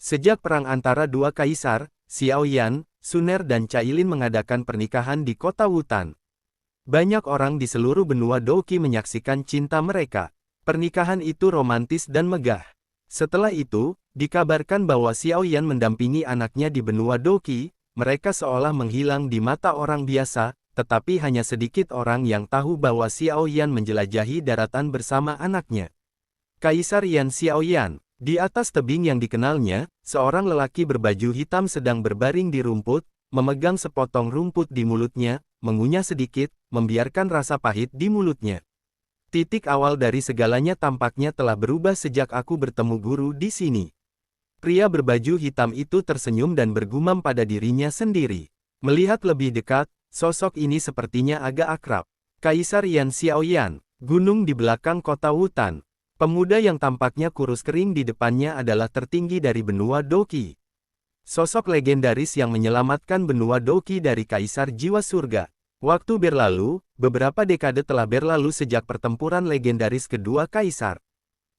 Sejak perang antara dua kaisar, Xiaoyan, Suner dan Cailin mengadakan pernikahan di kota Wutan. Banyak orang di seluruh benua Douqi menyaksikan cinta mereka. Pernikahan itu romantis dan megah. Setelah itu, dikabarkan bahwa Xiaoyan mendampingi anaknya di benua Douqi. Mereka seolah menghilang di mata orang biasa, tetapi hanya sedikit orang yang tahu bahwa Xiaoyan menjelajahi daratan bersama anaknya. Kaisar Yan Xiaoyan. Di atas tebing yang dikenalnya, seorang lelaki berbaju hitam sedang berbaring di rumput, memegang sepotong rumput di mulutnya, mengunyah sedikit, membiarkan rasa pahit di mulutnya. Titik awal dari segalanya tampaknya telah berubah sejak aku bertemu guru di sini. Pria berbaju hitam itu tersenyum dan bergumam pada dirinya sendiri. Melihat lebih dekat, sosok ini sepertinya agak akrab. Kaisar Yan Xiaoyan, gunung di belakang kota Wutan. Pemuda yang tampaknya kurus kering di depannya adalah tertinggi dari benua Douqi. Sosok legendaris yang menyelamatkan benua Douqi dari Kaisar Jiwa Surga. Waktu berlalu, beberapa dekade telah berlalu sejak pertempuran legendaris kedua kaisar.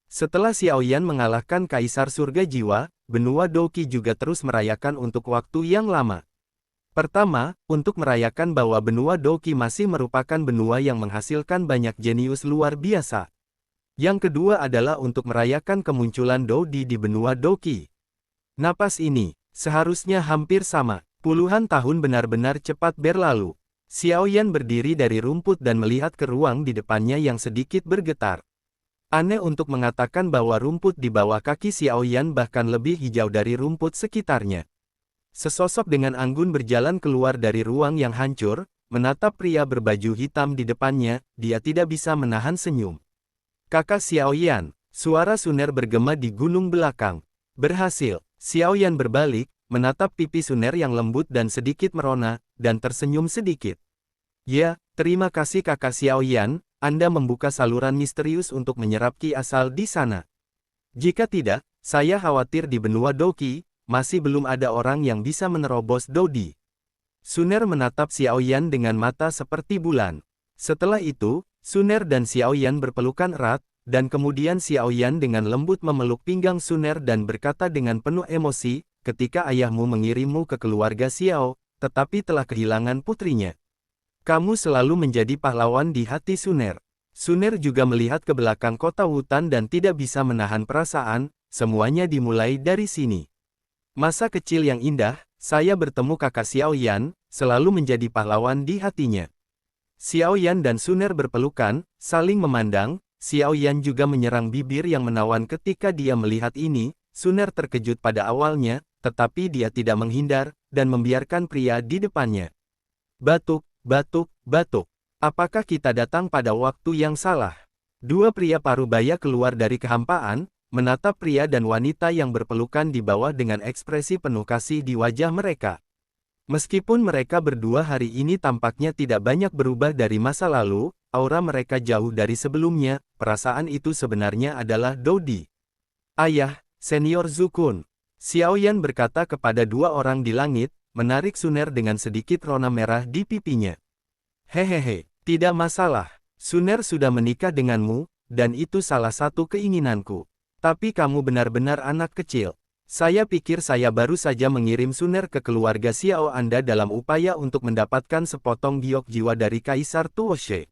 Setelah Xiaoyan mengalahkan Kaisar Surga Jiwa, benua Douqi juga terus merayakan untuk waktu yang lama. Pertama, untuk merayakan bahwa benua Douqi masih merupakan benua yang menghasilkan banyak jenius luar biasa. Yang kedua adalah untuk merayakan kemunculan Doudi di benua Douqi. Napas ini, seharusnya hampir sama. Puluhan tahun benar-benar cepat berlalu. Xiaoyan berdiri dari rumput dan melihat ke ruang di depannya yang sedikit bergetar. Aneh untuk mengatakan bahwa rumput di bawah kaki Xiaoyan bahkan lebih hijau dari rumput sekitarnya. Sesosok dengan anggun berjalan keluar dari ruang yang hancur, menatap pria berbaju hitam di depannya, dia tidak bisa menahan senyum. Kakak Xiaoyan, suara Suner bergema di gunung belakang. Berhasil, Xiaoyan berbalik, menatap pipi Suner yang lembut dan sedikit merona, dan tersenyum sedikit. Ya, terima kasih kakak Xiaoyan, Anda membuka saluran misterius untuk menyerap ki asal di sana. Jika tidak, saya khawatir di benua Douqi, masih belum ada orang yang bisa menerobos Doudi. Suner menatap Xiaoyan dengan mata seperti bulan. Setelah itu, Suner dan Xiaoyan berpelukan erat, dan kemudian Xiaoyan dengan lembut memeluk pinggang Suner dan berkata dengan penuh emosi, ketika ayahmu mengirimmu ke keluarga Xiao, tetapi telah kehilangan putrinya. Kamu selalu menjadi pahlawan di hati Suner. Suner juga melihat ke belakang kota Wutan dan tidak bisa menahan perasaan, semuanya dimulai dari sini. Masa kecil yang indah, saya bertemu kakak Xiaoyan, selalu menjadi pahlawan di hatinya. Xiaoyan dan Suner berpelukan, saling memandang. Xiaoyan juga menyerang bibir yang menawan ketika dia melihat ini. Suner terkejut pada awalnya, tetapi dia tidak menghindar, dan membiarkan pria di depannya. Batuk, batuk, batuk. Apakah kita datang pada waktu yang salah? Dua pria parubaya keluar dari kehampaan, menatap pria dan wanita yang berpelukan di bawah dengan ekspresi penuh kasih di wajah mereka. Meskipun mereka berdua hari ini tampaknya tidak banyak berubah dari masa lalu, aura mereka jauh dari sebelumnya, perasaan itu sebenarnya adalah Doudi. Ayah, Senior Zukun. Xiaoyan berkata kepada dua orang di langit, menarik Suner dengan sedikit rona merah di pipinya. Hehehe, tidak masalah. Suner sudah menikah denganmu, dan itu salah satu keinginanku. Tapi kamu benar-benar anak kecil. Saya pikir saya baru saja mengirim Suner ke keluarga Xiao Anda dalam upaya untuk mendapatkan sepotong giok jiwa dari Kaisar Tuoshe.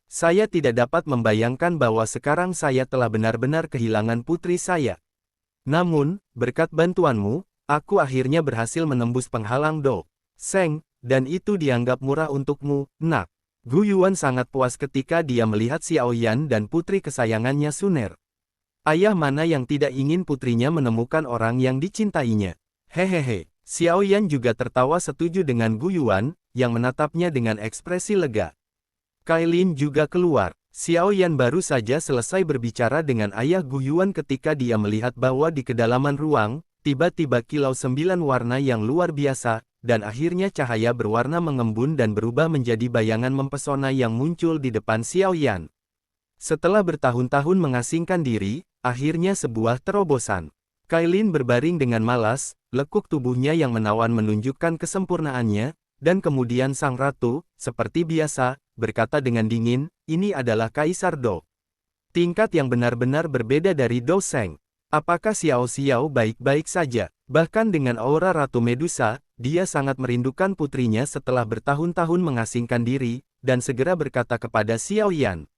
Saya tidak dapat membayangkan bahwa sekarang saya telah benar-benar kehilangan putri saya. Namun, berkat bantuanmu, aku akhirnya berhasil menembus penghalang Do Seng, dan itu dianggap murah untukmu, nak. Gu Yuan sangat puas ketika dia melihat Xiaoyan dan putri kesayangannya Suner. Ayah mana yang tidak ingin putrinya menemukan orang yang dicintainya? Hehehe. Xiaoyan juga tertawa setuju dengan Gu Yuan, yang menatapnya dengan ekspresi lega. Kailin juga keluar. Xiaoyan baru saja selesai berbicara dengan ayah Gu Yuan ketika dia melihat bahwa di kedalaman ruang, tiba-tiba kilau 9 warna yang luar biasa, dan akhirnya cahaya berwarna mengembun dan berubah menjadi bayangan mempesona yang muncul di depan Xiaoyan. Setelah bertahun-tahun mengasingkan diri, akhirnya sebuah terobosan. Kailin berbaring dengan malas, lekuk tubuhnya yang menawan menunjukkan kesempurnaannya, dan kemudian sang ratu, seperti biasa, berkata dengan dingin, ini adalah Kaisar Do. Tingkat yang benar-benar berbeda dari Do Seng. Apakah Xiao Xiao baik-baik saja? Bahkan dengan aura Ratu Medusa, dia sangat merindukan putrinya setelah bertahun-tahun mengasingkan diri, dan segera berkata kepada Xiao Yan.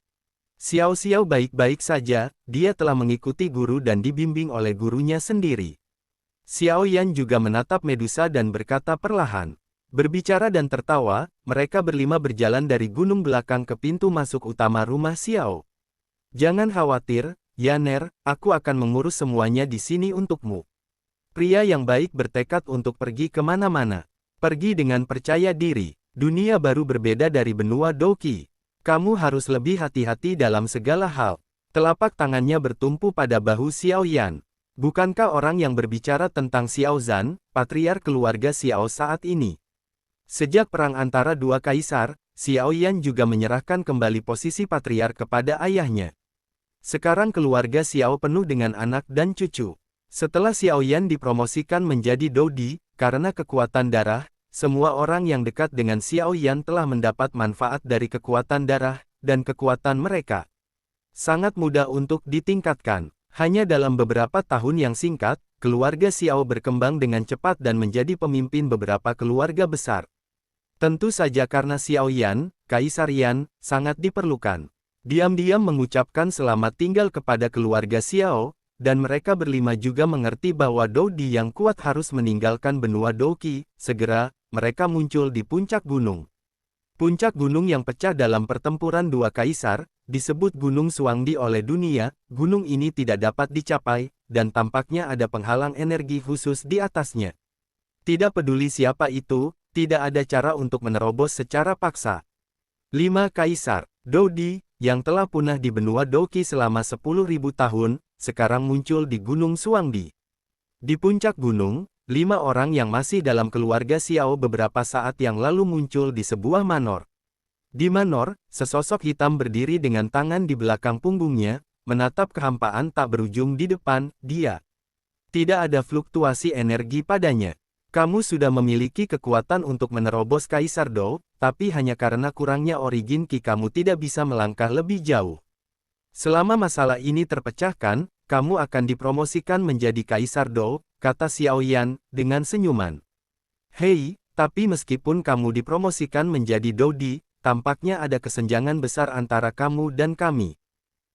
Xiao Xiao baik-baik saja, dia telah mengikuti guru dan dibimbing oleh gurunya sendiri. Xiao Yan juga menatap Medusa dan berkata perlahan. Berbicara dan tertawa, mereka berlima berjalan dari gunung belakang ke pintu masuk utama rumah Xiao. Jangan khawatir, Yaner, aku akan mengurus semuanya di sini untukmu. Pria yang baik bertekad untuk pergi kemana-mana. Pergi dengan percaya diri. Dunia baru berbeda dari benua Doki. Kamu harus lebih hati-hati dalam segala hal. Telapak tangannya bertumpu pada bahu Xiao Yan. Bukankah orang yang berbicara tentang Xiao Zhan, patriark keluarga Xiao saat ini? Sejak perang antara dua kaisar, Xiao Yan juga menyerahkan kembali posisi patriark kepada ayahnya. Sekarang keluarga Xiao penuh dengan anak dan cucu. Setelah Xiao Yan dipromosikan menjadi Dodi, karena kekuatan darah, semua orang yang dekat dengan Xiao Yan telah mendapat manfaat dari kekuatan darah, dan kekuatan mereka sangat mudah untuk ditingkatkan. Hanya dalam beberapa tahun yang singkat, keluarga Xiao berkembang dengan cepat dan menjadi pemimpin beberapa keluarga besar. Tentu saja karena Xiao Yan, Kaisar Yan, sangat diperlukan. Diam-diam mengucapkan selamat tinggal kepada keluarga Xiao, dan mereka berlima juga mengerti bahwa Dodi yang kuat harus meninggalkan benua Doki. Segera, mereka muncul di puncak gunung. Puncak gunung yang pecah dalam pertempuran dua kaisar, disebut Gunung Suangdi oleh dunia. Gunung ini tidak dapat dicapai, dan tampaknya ada penghalang energi khusus di atasnya. Tidak peduli siapa itu, tidak ada cara untuk menerobos secara paksa. 5 Kaisar, Dodi, yang telah punah di benua Doki selama 10.000 tahun, sekarang muncul di Gunung Suangdi. Di puncak gunung, 5 orang yang masih dalam keluarga Xiao beberapa saat yang lalu muncul di sebuah manor. Di manor, sesosok hitam berdiri dengan tangan di belakang punggungnya, menatap kehampaan tak berujung di depan dia. Tidak ada fluktuasi energi padanya. Kamu sudah memiliki kekuatan untuk menerobos Kaisar Dou, tapi hanya karena kurangnya origin Qi kamu tidak bisa melangkah lebih jauh. Selama masalah ini terpecahkan, kamu akan dipromosikan menjadi Kaisar Dou, kata Xiao Yan, dengan senyuman. Hei, tapi meskipun kamu dipromosikan menjadi Dodi, tampaknya ada kesenjangan besar antara kamu dan kami.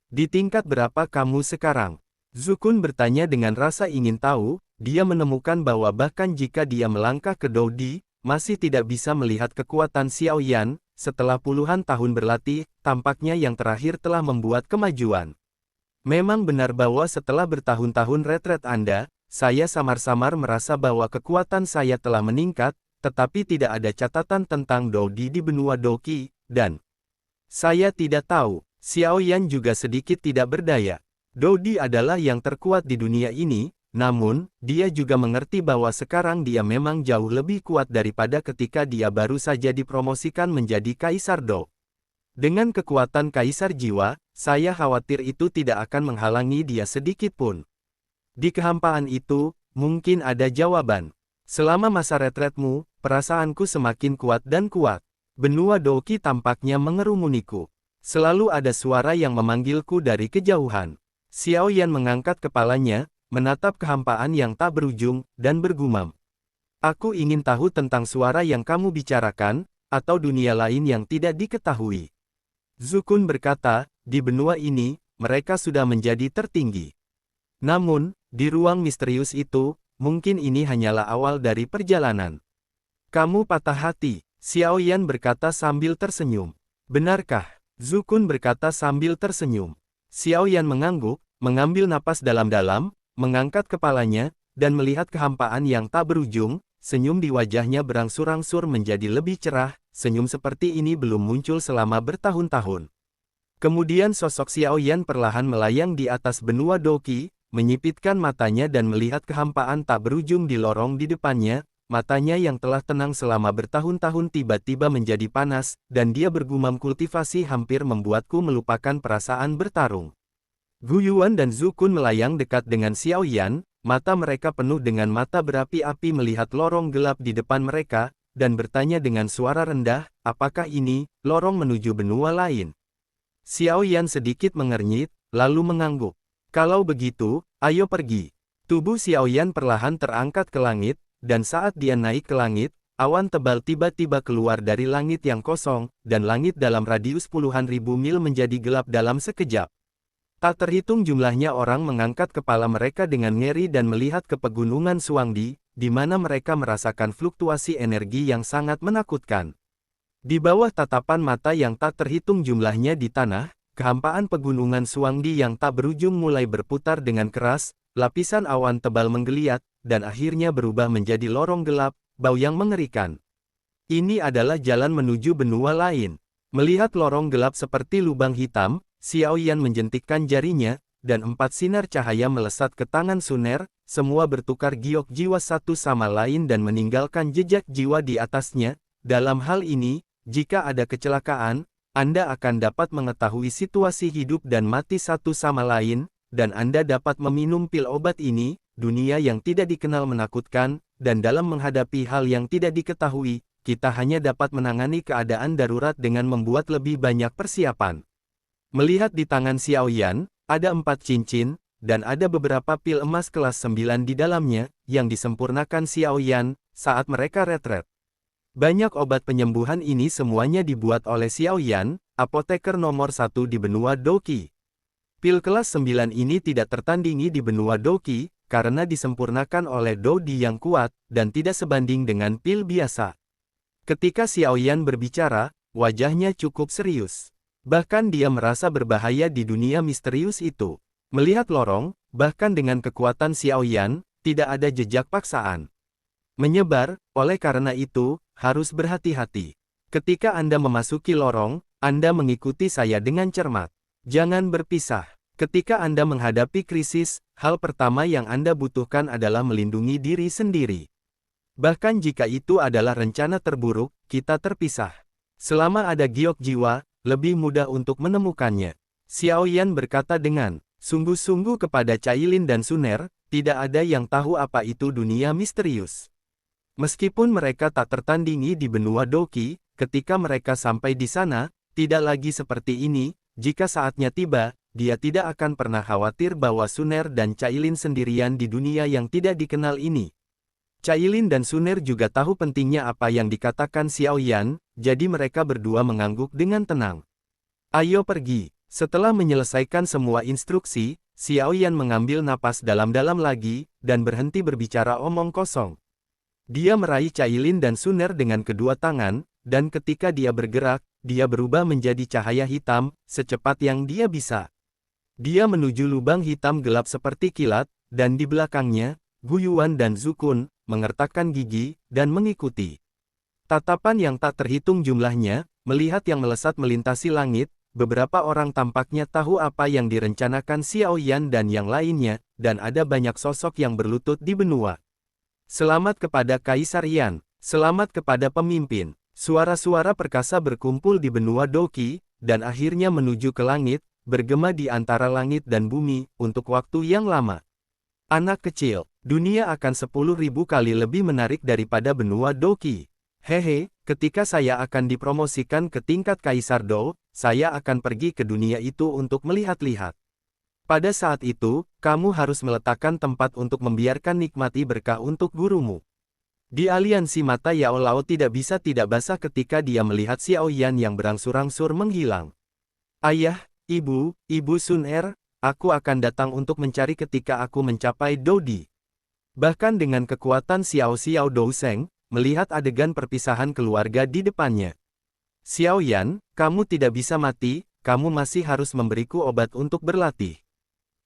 Di tingkat berapa kamu sekarang? Zukun bertanya dengan rasa ingin tahu. Dia menemukan bahwa bahkan jika dia melangkah ke Dodi, masih tidak bisa melihat kekuatan Xiao Yan. Setelah puluhan tahun berlatih, tampaknya yang terakhir telah membuat kemajuan. Memang benar bahwa setelah bertahun-tahun retret Anda, saya samar-samar merasa bahwa kekuatan saya telah meningkat, tetapi tidak ada catatan tentang Dodi di benua Doki, dan saya tidak tahu. Xiao Yan juga sedikit tidak berdaya. Dodi adalah yang terkuat di dunia ini. Namun, dia juga mengerti bahwa sekarang dia memang jauh lebih kuat daripada ketika dia baru saja dipromosikan menjadi Kaisar Dou. Dengan kekuatan Kaisar Jiwa, saya khawatir itu tidak akan menghalangi dia sedikit pun. Di kehampaan itu, mungkin ada jawaban. Selama masa retretmu, perasaanku semakin kuat dan kuat. Benua Doki tampaknya mengerumuniku. Selalu ada suara yang memanggilku dari kejauhan. Xiao Yan mengangkat kepalanya, menatap kehampaan yang tak berujung, dan bergumam. Aku ingin tahu tentang suara yang kamu bicarakan, atau dunia lain yang tidak diketahui. Zukun berkata, di benua ini, mereka sudah menjadi tertinggi. Namun, di ruang misterius itu, mungkin ini hanyalah awal dari perjalanan. Kamu patah hati, Xiao Yan berkata sambil tersenyum. Benarkah? Zukun berkata sambil tersenyum. Xiao Yan mengangguk, mengambil napas dalam-dalam, mengangkat kepalanya, dan melihat kehampaan yang tak berujung. Senyum di wajahnya berangsur-angsur menjadi lebih cerah. Senyum seperti ini belum muncul selama bertahun-tahun. Kemudian sosok Xiao Yan perlahan melayang di atas benua Doki, menyipitkan matanya dan melihat kehampaan tak berujung di lorong di depannya. Matanya yang telah tenang selama bertahun-tahun tiba-tiba menjadi panas, dan dia bergumam, kultivasi hampir membuatku melupakan perasaan bertarung. Gu Yuan dan Zukun melayang dekat dengan Xiao Yan, mata mereka penuh dengan mata berapi-api melihat lorong gelap di depan mereka, dan bertanya dengan suara rendah, apakah ini lorong menuju benua lain? Xiao Yan sedikit mengernyit, lalu mengangguk. Kalau begitu, Ayo pergi. Tubuh Xiaoyan perlahan terangkat ke langit, dan saat dia naik ke langit, awan tebal tiba-tiba keluar dari langit yang kosong, dan langit dalam radius puluhan ribu mil menjadi gelap dalam sekejap. Tak terhitung jumlahnya orang mengangkat kepala mereka dengan ngeri dan melihat ke pegunungan Suangdi, di mana mereka merasakan fluktuasi energi yang sangat menakutkan. Di bawah tatapan mata yang tak terhitung jumlahnya di tanah, kehampaan pegunungan Suangdi yang tak berujung mulai berputar dengan keras, lapisan awan tebal menggeliat, dan akhirnya berubah menjadi lorong gelap, bau yang mengerikan. Ini adalah jalan menuju benua lain. Melihat lorong gelap seperti lubang hitam, Xiaoyan menjentikkan jarinya, dan 4 sinar cahaya melesat ke tangan Suner, semua bertukar giok jiwa satu sama lain dan meninggalkan jejak jiwa di atasnya. Dalam hal ini, jika ada kecelakaan, Anda akan dapat mengetahui situasi hidup dan mati satu sama lain, dan Anda dapat meminum pil obat ini. Dunia yang tidak dikenal menakutkan, dan dalam menghadapi hal yang tidak diketahui, kita hanya dapat menangani keadaan darurat dengan membuat lebih banyak persiapan. Melihat di tangan Xiaoyan, ada 4 cincin, dan ada beberapa pil emas kelas 9 di dalamnya, yang disempurnakan Xiaoyan, saat mereka retret. Banyak obat penyembuhan ini semuanya dibuat oleh Xiaoyan, apoteker nomor 1 di benua Doqi. Pil kelas 9 ini tidak tertandingi di benua Doqi, karena disempurnakan oleh Dodi yang kuat, dan tidak sebanding dengan pil biasa. Ketika Xiaoyan berbicara, wajahnya cukup serius. Bahkan dia merasa berbahaya di dunia misterius itu. Melihat lorong, bahkan dengan kekuatan Xiaoyan, tidak ada jejak paksaan menyebar, oleh karena itu, harus berhati-hati. Ketika Anda memasuki lorong, Anda mengikuti saya dengan cermat. Jangan berpisah. Ketika Anda menghadapi krisis, hal pertama yang Anda butuhkan adalah melindungi diri sendiri. Bahkan jika itu adalah rencana terburuk, kita terpisah. Selama ada giok jiwa, lebih mudah untuk menemukannya. Xiaoyan berkata dengan sungguh-sungguh kepada Cailin dan Suner, tidak ada yang tahu apa itu dunia misterius. Meskipun mereka tak tertandingi di benua Doqi, ketika mereka sampai di sana, tidak lagi seperti ini. Jika saatnya tiba, dia tidak akan pernah khawatir bahwa Suner dan Cailin sendirian di dunia yang tidak dikenal ini. Cailin dan Suner juga tahu pentingnya apa yang dikatakan Xiaoyan, jadi mereka berdua mengangguk dengan tenang. Ayo pergi. Setelah menyelesaikan semua instruksi, Xiaoyan mengambil napas dalam-dalam lagi, dan berhenti berbicara omong kosong. Dia meraih Cailin dan Suner dengan kedua tangan, dan ketika dia bergerak, dia berubah menjadi cahaya hitam, secepat yang dia bisa. Dia menuju lubang hitam gelap seperti kilat, dan di belakangnya, Guyuan dan Zukun mengertakkan gigi, dan mengikuti. Tatapan yang tak terhitung jumlahnya, melihat yang melesat melintasi langit, beberapa orang tampaknya tahu apa yang direncanakan Xiaoyan dan yang lainnya, dan ada banyak sosok yang berlutut di benua. Selamat kepada Kaisar Yan, selamat kepada pemimpin. Suara-suara perkasa berkumpul di benua Doqi, dan akhirnya menuju ke langit, bergema di antara langit dan bumi, untuk waktu yang lama. Anak kecil, dunia akan 10.000 kali lebih menarik daripada benua Doqi. Hehe, ketika saya akan dipromosikan ke tingkat Kaisar Dou, saya akan pergi ke dunia itu untuk melihat-lihat. Pada saat itu, kamu harus meletakkan tempat untuk membiarkan nikmati berkah untuk gurumu. Di aliansi mata Yao Lao tidak bisa tidak basah ketika dia melihat Xiaoyan yang berangsur-angsur menghilang. Ayah, ibu Sun Er, aku akan datang untuk mencari ketika aku mencapai Dodi. Bahkan dengan kekuatan Xiao Douseng, melihat adegan perpisahan keluarga di depannya. Xiaoyan, kamu tidak bisa mati, kamu masih harus memberiku obat untuk berlatih.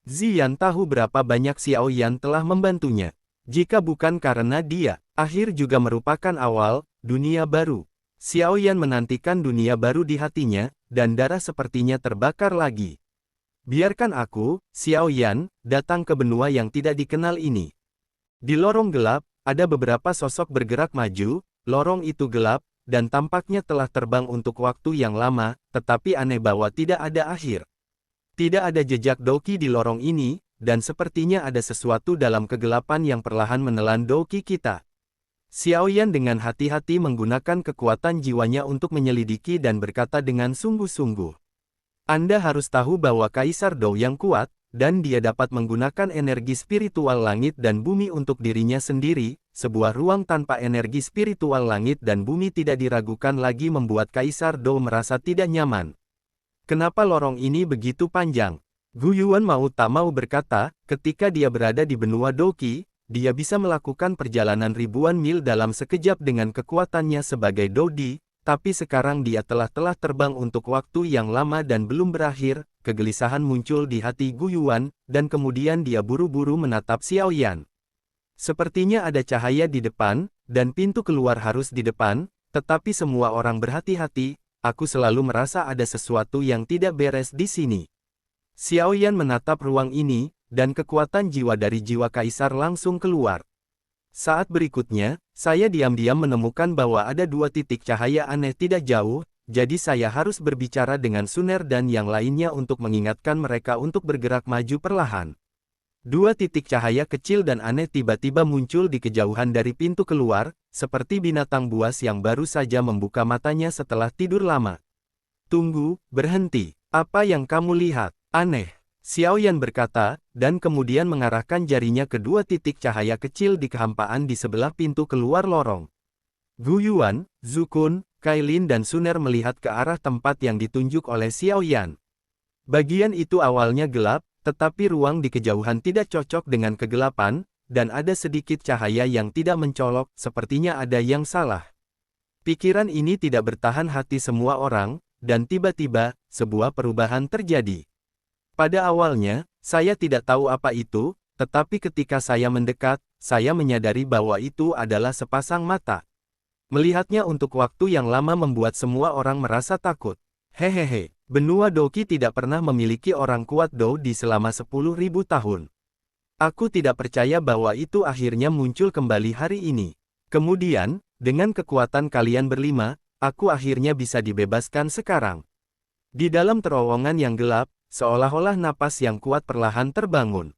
Ziyan tahu berapa banyak Xiaoyan telah membantunya. Jika bukan karena dia, akhir juga merupakan awal, dunia baru. Xiaoyan menantikan dunia baru di hatinya, dan darah sepertinya terbakar lagi. Biarkan aku, Xiaoyan, datang ke benua yang tidak dikenal ini. Di lorong gelap, ada beberapa sosok bergerak maju, lorong itu gelap, dan tampaknya telah terbang untuk waktu yang lama, tetapi aneh bahwa tidak ada akhir. Tidak ada jejak Doqi di lorong ini, dan sepertinya ada sesuatu dalam kegelapan yang perlahan menelan Doqi kita. Xiaoyan dengan hati-hati menggunakan kekuatan jiwanya untuk menyelidiki dan berkata dengan sungguh-sungguh. Anda harus tahu bahwa Kaisar Dou yang kuat, dan dia dapat menggunakan energi spiritual langit dan bumi untuk dirinya sendiri. Sebuah ruang tanpa energi spiritual langit dan bumi tidak diragukan lagi membuat Kaisar Dou merasa tidak nyaman. Kenapa lorong ini begitu panjang? Gu Yuan mau tak mau berkata, ketika dia berada di benua Douqi, dia bisa melakukan perjalanan ribuan mil dalam sekejap dengan kekuatannya sebagai Dodi, tapi sekarang dia telah terbang untuk waktu yang lama dan belum berakhir. Kegelisahan muncul di hati Gu Yuan, dan kemudian dia buru-buru menatap Xiao Yan. Sepertinya ada cahaya di depan, dan pintu keluar harus di depan, tetapi semua orang berhati-hati, aku selalu merasa ada sesuatu yang tidak beres di sini. Xiao Yan menatap ruang ini, dan kekuatan jiwa dari jiwa kaisar langsung keluar. Saat berikutnya, saya diam-diam menemukan bahwa ada dua titik cahaya aneh tidak jauh, jadi saya harus berbicara dengan Suner dan yang lainnya untuk mengingatkan mereka untuk bergerak maju perlahan. Dua titik cahaya kecil dan aneh tiba-tiba muncul di kejauhan dari pintu keluar, seperti binatang buas yang baru saja membuka matanya setelah tidur lama. Tunggu, berhenti. Apa yang kamu lihat? Aneh. Xiao Yan berkata, dan kemudian mengarahkan jarinya ke dua titik cahaya kecil di kehampaan di sebelah pintu keluar lorong. Gu Yuan, Zhu Kun, Kailin dan Suner melihat ke arah tempat yang ditunjuk oleh Xiao Yan. Bagian itu awalnya gelap, tetapi ruang di kejauhan tidak cocok dengan kegelapan, dan ada sedikit cahaya yang tidak mencolok, sepertinya ada yang salah. Pikiran ini tidak bertahan hati semua orang, dan tiba-tiba, sebuah perubahan terjadi. Pada awalnya, saya tidak tahu apa itu, tetapi ketika saya mendekat, saya menyadari bahwa itu adalah sepasang mata. Melihatnya untuk waktu yang lama membuat semua orang merasa takut. Hehehe. Benua Douqi tidak pernah memiliki orang kuat Dou di selama 10.000 tahun. Aku tidak percaya bahwa itu akhirnya muncul kembali hari ini. Kemudian, dengan kekuatan kalian berlima, aku akhirnya bisa dibebaskan sekarang. Di dalam terowongan yang gelap, seolah-olah napas yang kuat perlahan terbangun.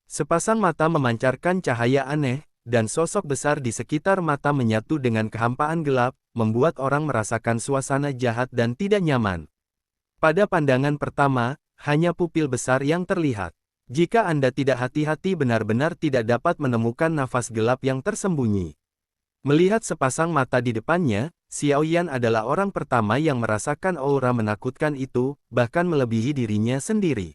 Sepasang mata memancarkan cahaya aneh, dan sosok besar di sekitar mata menyatu dengan kehampaan gelap, membuat orang merasakan suasana jahat dan tidak nyaman. Pada pandangan pertama, hanya pupil besar yang terlihat. Jika Anda tidak hati-hati benar-benar tidak dapat menemukan nafas gelap yang tersembunyi. Melihat sepasang mata di depannya, Xiao Yan adalah orang pertama yang merasakan aura menakutkan itu, bahkan melebihi dirinya sendiri.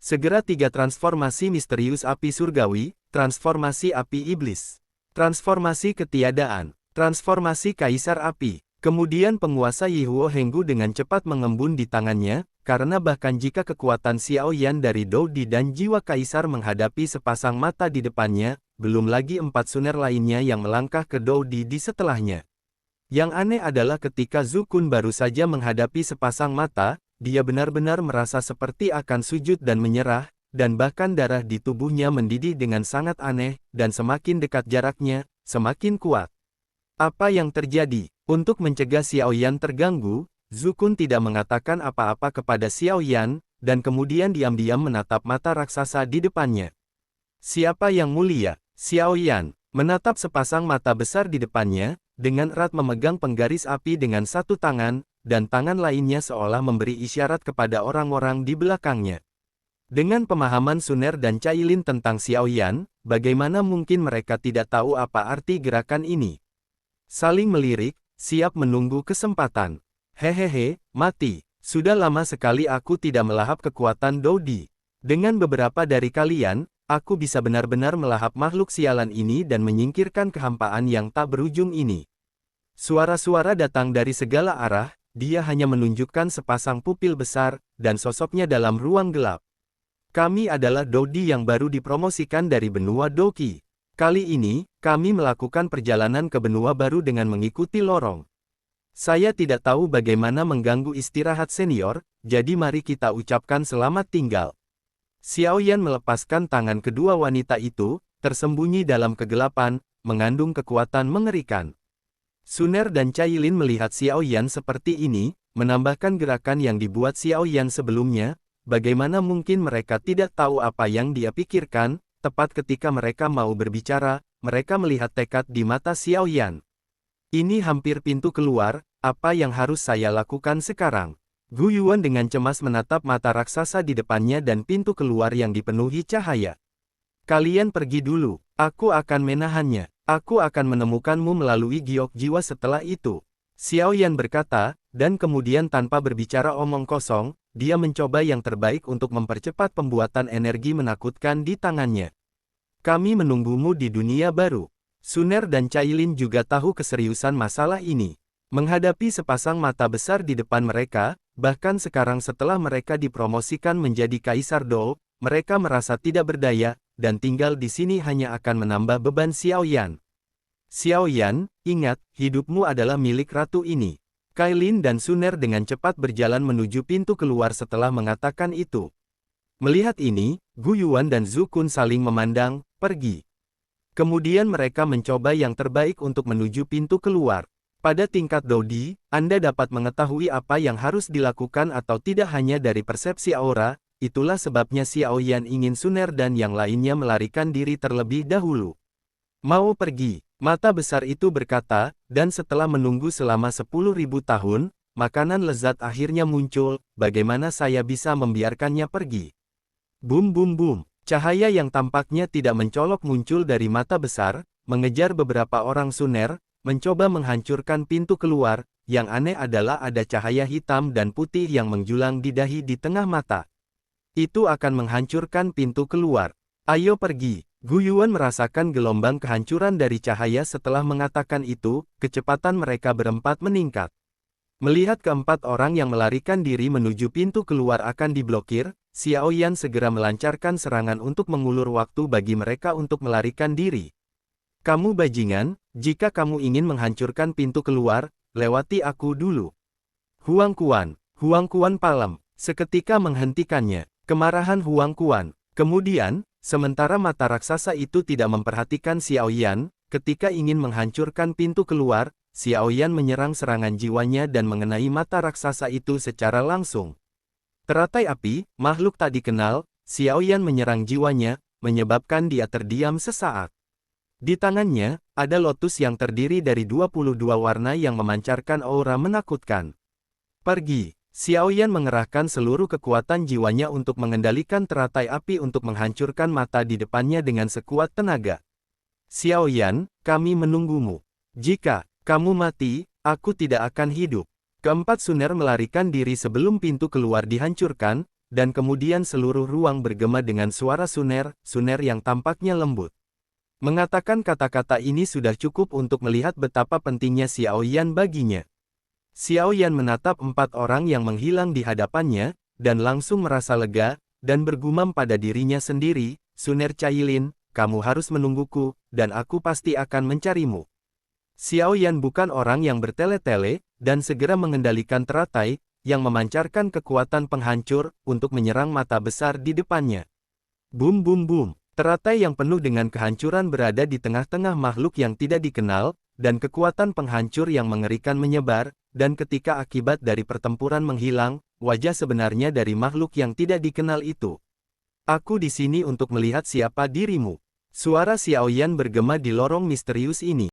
Segera tiga transformasi misterius api surgawi, transformasi api iblis, transformasi ketiadaan, transformasi kaisar api. Kemudian penguasa Yihuo Henggu dengan cepat mengembun di tangannya, karena bahkan jika kekuatan Xiao Yan dari Dodi dan jiwa kaisar menghadapi sepasang mata di depannya, belum lagi 4 suner lainnya yang melangkah ke Dodi di setelahnya. Yang aneh adalah ketika Zhu Kun baru saja menghadapi sepasang mata, dia benar-benar merasa seperti akan sujud dan menyerah, dan bahkan darah di tubuhnya mendidih dengan sangat aneh, dan semakin dekat jaraknya, semakin kuat. Apa yang terjadi? Untuk mencegah Xiao Yan terganggu, Zhu Kun tidak mengatakan apa-apa kepada Xiao Yan, dan kemudian diam-diam menatap mata raksasa di depannya. Siapa yang mulia? Xiao Yan menatap sepasang mata besar di depannya, dengan erat memegang penggaris api dengan satu tangan, dan tangan lainnya seolah memberi isyarat kepada orang-orang di belakangnya. Dengan pemahaman Suner dan Cailin tentang Xiao Yan, bagaimana mungkin mereka tidak tahu apa arti gerakan ini? Saling melirik, siap menunggu kesempatan. Hehehe, mati. Sudah lama sekali aku tidak melahap kekuatan Dodi. Dengan beberapa dari kalian, aku bisa benar-benar melahap makhluk sialan ini dan menyingkirkan kehampaan yang tak berujung ini. Suara-suara datang dari segala arah, dia hanya menunjukkan sepasang pupil besar, dan sosoknya dalam ruang gelap. Kami adalah Dodi yang baru dipromosikan dari benua Douqi. Kali ini, kami melakukan perjalanan ke benua baru dengan mengikuti lorong. Saya tidak tahu bagaimana mengganggu istirahat senior, jadi mari kita ucapkan selamat tinggal. Xiao Yan melepaskan tangan kedua wanita itu, tersembunyi dalam kegelapan, mengandung kekuatan mengerikan. Suner dan Cailin melihat Xiao Yan seperti ini, menambahkan gerakan yang dibuat Xiao Yan sebelumnya, bagaimana mungkin mereka tidak tahu apa yang dia pikirkan. Tepat ketika mereka mau berbicara, mereka melihat tekad di mata Xiao Yan. Ini hampir pintu keluar, apa yang harus saya lakukan sekarang? Gu Yuan dengan cemas menatap mata raksasa di depannya dan pintu keluar yang dipenuhi cahaya. Kalian pergi dulu, aku akan menahannya. Aku akan menemukanmu melalui giok jiwa setelah itu. Xiao Yan berkata, dan kemudian tanpa berbicara omong kosong, dia mencoba yang terbaik untuk mempercepat pembuatan energi menakutkan di tangannya. Kami menunggumu di dunia baru. Suner dan Cailin juga tahu keseriusan masalah ini. Menghadapi sepasang mata besar di depan mereka, bahkan sekarang setelah mereka dipromosikan menjadi Kaisar Dou, mereka merasa tidak berdaya, dan tinggal di sini hanya akan menambah beban Xiao Yan. Xiao Yan, ingat, hidupmu adalah milik ratu ini. Cailin dan Suner dengan cepat berjalan menuju pintu keluar setelah mengatakan itu. Melihat ini, Gu Yuan dan Zhu Kun saling memandang, pergi. Kemudian mereka mencoba yang terbaik untuk menuju pintu keluar. Pada tingkat Dodi, Anda dapat mengetahui apa yang harus dilakukan atau tidak hanya dari persepsi aura, itulah sebabnya Xiao Yan ingin Suner dan yang lainnya melarikan diri terlebih dahulu. Mau pergi, mata besar itu berkata, dan setelah menunggu selama 10.000 tahun, makanan lezat akhirnya muncul, bagaimana saya bisa membiarkannya pergi? Bum bum bum, cahaya yang tampaknya tidak mencolok muncul dari mata besar, mengejar beberapa orang Suner, mencoba menghancurkan pintu keluar, yang aneh adalah ada cahaya hitam dan putih yang menjulang di dahi di tengah mata. Itu akan menghancurkan pintu keluar. Ayo pergi. Gu Yuan merasakan gelombang kehancuran dari cahaya setelah mengatakan itu, kecepatan mereka berempat meningkat. Melihat keempat orang yang melarikan diri menuju pintu keluar akan diblokir, Xiao Yan segera melancarkan serangan untuk mengulur waktu bagi mereka untuk melarikan diri. Kamu bajingan, jika kamu ingin menghancurkan pintu keluar, lewati aku dulu. Huang Kuan Palem, seketika menghentikannya. Kemarahan Huang Kuan. Kemudian, sementara mata raksasa itu tidak memperhatikan Xiao Yan, ketika ingin menghancurkan pintu keluar, Xiao Yan menyerang serangan jiwanya dan mengenai mata raksasa itu secara langsung. Teratai api, makhluk tak dikenal, Xiao Yan menyerang jiwanya, menyebabkan dia terdiam sesaat. Di tangannya, ada lotus yang terdiri dari 22 warna yang memancarkan aura menakutkan. Pergi. Xiao Yan mengerahkan seluruh kekuatan jiwanya untuk mengendalikan teratai api untuk menghancurkan mata di depannya dengan sekuat tenaga. Xiao Yan, kami menunggumu. Jika kamu mati, aku tidak akan hidup. Keempat Suner melarikan diri sebelum pintu keluar dihancurkan, dan kemudian seluruh ruang bergema dengan suara Suner yang tampaknya lembut. Mengatakan kata-kata ini sudah cukup untuk melihat betapa pentingnya Xiao Yan baginya. Xiao Yan menatap empat orang yang menghilang di hadapannya, dan langsung merasa lega, dan bergumam pada dirinya sendiri, Suner Cailin, kamu harus menungguku, dan aku pasti akan mencarimu. Xiao Yan bukan orang yang bertele-tele, dan segera mengendalikan teratai, yang memancarkan kekuatan penghancur, untuk menyerang mata besar di depannya. Bum bum bum, teratai yang penuh dengan kehancuran berada di tengah-tengah makhluk yang tidak dikenal, dan kekuatan penghancur yang mengerikan menyebar, dan ketika akibat dari pertempuran menghilang, wajah sebenarnya dari makhluk yang tidak dikenal itu. Aku di sini untuk melihat siapa dirimu. Suara Xiao Yan bergema di lorong misterius ini.